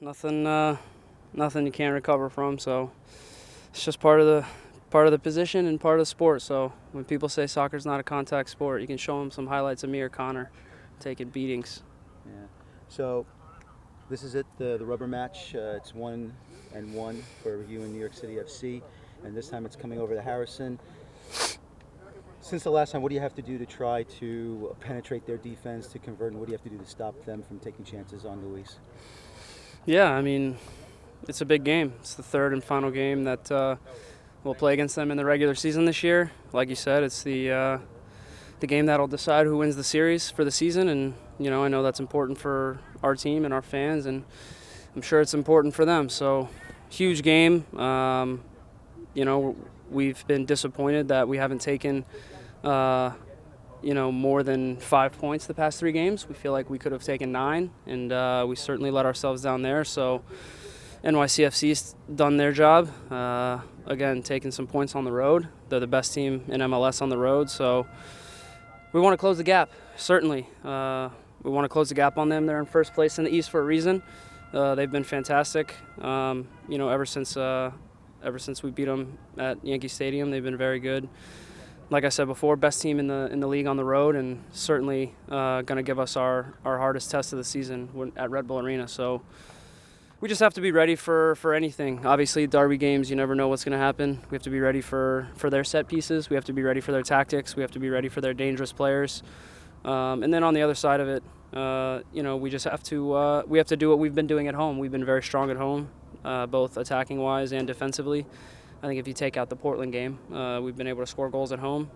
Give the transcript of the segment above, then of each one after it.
Nothing, nothing you can't recover from. So it's just part of the position and part of the sport. So when people say soccer's not a contact sport, you can show them some highlights of me or Connor taking beatings. Yeah. So this is it, the rubber match. It's 1-1 for you in New York City FC, and this time it's coming over to Harrison. Since the last time, what do you have to do to try to penetrate their defense, to convert, and what do you have to do to stop them from taking chances on Luis? Yeah, I mean, it's a big game. It's the third and final game that we'll play against them in the regular season this year. Like you said, it's the game that'll decide who wins the series for the season, and I know that's important for our team and our fans, and I'm sure it's important for them. So, huge game. We've been disappointed that we haven't taken more than 5 points the past 3 games. We feel like we could have taken 9, and we certainly let ourselves down there. So NYCFC's done their job. Again, taking some points on the road. They're the best team in MLS on the road, so we want to close the gap, certainly. We want to close the gap on them. They're in first place in the East for a reason. They've been fantastic. Ever since we beat them at Yankee Stadium, they've been very good. Like I said before, best team in the league on the road, and certainly going to give us our hardest test of the season at Red Bull Arena. So we just have to be ready for anything. Obviously, derby games, you never know what's going to happen. We have to be ready for their set pieces. We have to be ready for their tactics. We have to be ready for their dangerous players. And then on the other side of it, we just have to do what we've been doing at home. We've been very strong at home, both attacking-wise and defensively. I think if you take out the Portland game, we've been able to score goals at home.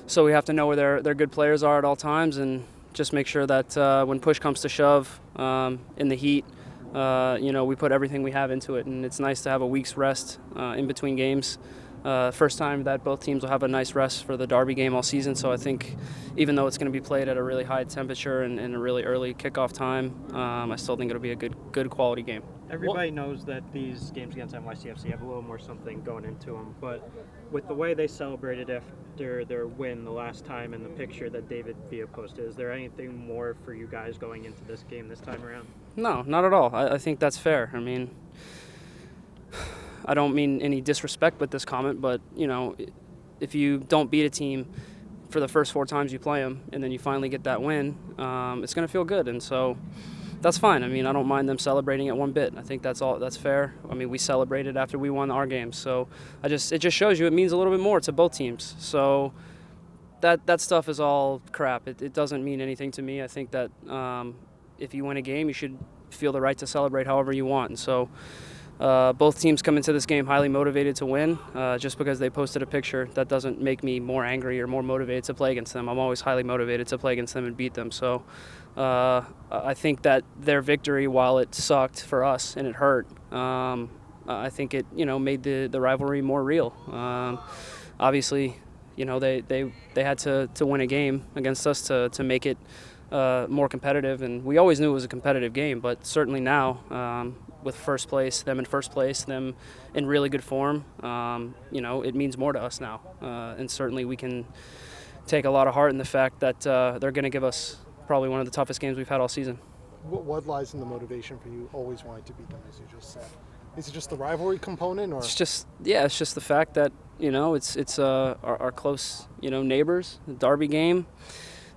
So we have to know where their good players are at all times, and just make sure that when push comes to shove in the heat, we put everything we have into it. And it's nice to have a week's rest in between games. First time that both teams will have a nice rest for the derby game all season. So I think even though it's going to be played at a really high temperature and a really early kickoff time, I still think it'll be a good quality game. Everybody knows that these games against NYCFC have a little more something going into them, but with the way they celebrated after their win the last time and the picture that David Villa posted, is there anything more for you guys going into this game this time around? No, not at all. I think that's fair. I mean, I don't mean any disrespect with this comment, but, if you don't beat a team for the first 4 times you play them and then you finally get that win, it's going to feel good. And so that's fine. I mean, I don't mind them celebrating it one bit. I think that's fair. I mean, we celebrated after we won our games. So it just shows you it means a little bit more to both teams. So that stuff is all crap. It doesn't mean anything to me. I think that if you win a game, you should feel the right to celebrate however you want. And so both teams come into this game highly motivated to win. Just because they posted a picture, that doesn't make me more angry or more motivated to play against them. I'm always highly motivated to play against them and beat them. So I think that their victory, while it sucked for us and it hurt, I think it made the rivalry more real. Obviously, they had to win a game against us to make it more competitive, and we always knew it was a competitive game, but certainly now, with first place, them in first place, them in really good form, it means more to us now, and certainly we can take a lot of heart in the fact that they're going to give us probably one of the toughest games we've had all season. What lies in the motivation for you always wanting to beat them, as you just said? Is it just the rivalry component, or? It's just the fact that it's our close neighbors. The derby game,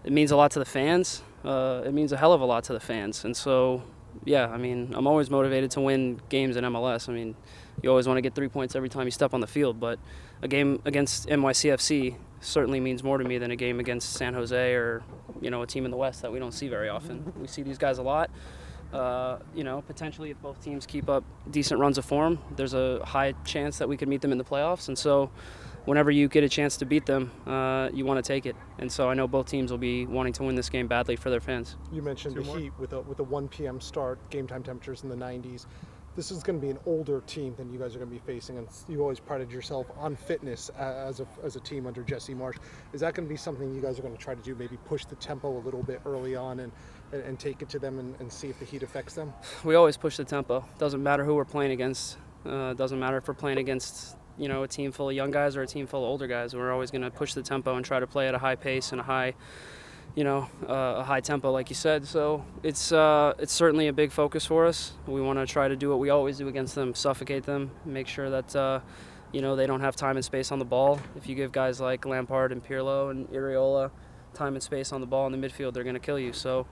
it means a lot to the fans. It means a hell of a lot to the fans, and so I mean, I'm always motivated to win games in MLS. I mean, you always want to get 3 points every time you step on the field, but a game against NYCFC certainly means more to me than a game against San Jose or a team in the West that we don't see very often. We see these guys a lot. Potentially if both teams keep up decent runs of form, there's a high chance that we could meet them in the playoffs. And so whenever you get a chance to beat them, you want to take it. And so I know both teams will be wanting to win this game badly for their fans. You mentioned the heat with a 1 p.m. start, game time temperatures in the 90s. This is going to be an older team than you guys are going to be facing, and you always prided yourself on fitness as a team under Jesse Marsch. Is that going to be something you guys are going to try to do, maybe push the tempo a little bit early on and take it to them and see if the heat affects them? We always push the tempo. Doesn't matter who we're playing against. Doesn't matter if we're playing against a team full of young guys or a team full of older guys. We're always going to push the tempo and try to play at a high pace and a high a high tempo, like you said. So it's certainly a big focus for us. We want to try to do what we always do against them: suffocate them, make sure that they don't have time and space on the ball. If you give guys like Lampard and Pirlo and Iriola time and space on the ball in the midfield, they're going to kill you. So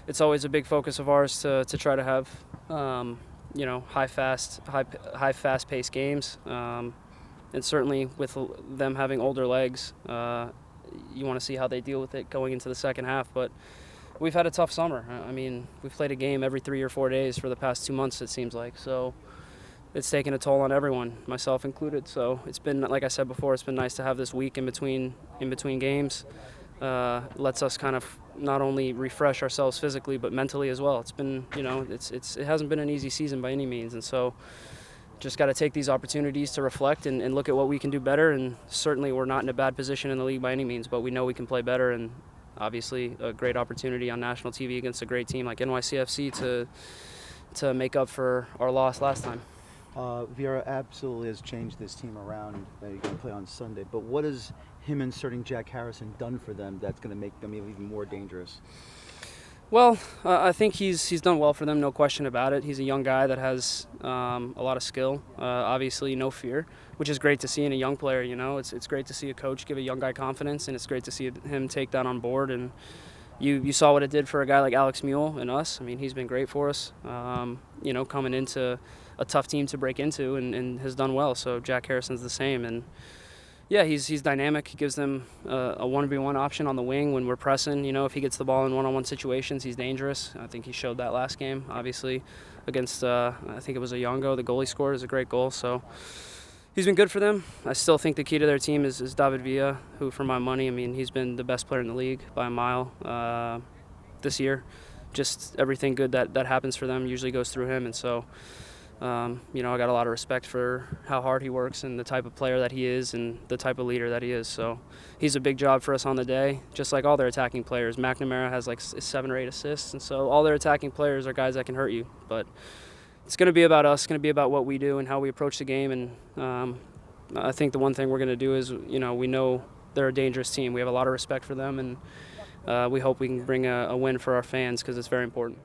it's always a big focus of ours to try to have high fast paced games. And certainly with them having older legs, you want to see how they deal with it going into the second half. But we've had a tough summer. I mean, we've played a game every 3 or 4 days for the past 2 months, it seems like. So it's taken a toll on everyone, myself included. So it's been, like I said before, it's been nice to have this week in between games. Lets us kind of not only refresh ourselves physically but mentally as well. It's been, it hasn't been an easy season by any means, and so just got to take these opportunities to reflect and look at what we can do better. And certainly we're not in a bad position in the league by any means, but we know we can play better, and obviously a great opportunity on national TV against a great team like NYCFC to make up for our loss last time. Vieira absolutely has changed this team around. You're going to play on Sunday, but what has him inserting Jack Harrison done for them that's going to make them even more dangerous? Well, I think he's done well for them, no question about it. He's a young guy that has a lot of skill, obviously no fear, which is great to see in a young player. It's great to see a coach give a young guy confidence, and it's great to see him take that on board. And you saw what it did for a guy like Alex Mule and us. I mean, he's been great for us, coming into a tough team to break into, and has done well. So Jack Harrison's the same, and yeah, he's dynamic. He gives them a 1v1 option on the wing when we're pressing. If he gets the ball in one-on-one situations, he's dangerous. I think he showed that last game, obviously, against, I think it was Oyongo. The goal he scored is a great goal. So he's been good for them. I still think the key to their team is David Villa, who, for my money, I mean, he's been the best player in the league by a mile this year. Just everything good that happens for them usually goes through him. And so I got a lot of respect for how hard he works and the type of player that he is and the type of leader that he is. So he's a big job for us on the day, just like all their attacking players. McNamara has like 7 or 8 assists, and so all their attacking players are guys that can hurt you. But it's going to be about us. It's going to be about what we do and how we approach the game. And I think the one thing we're going to do is, we know they're a dangerous team. We have a lot of respect for them, and we hope we can bring a win for our fans because it's very important.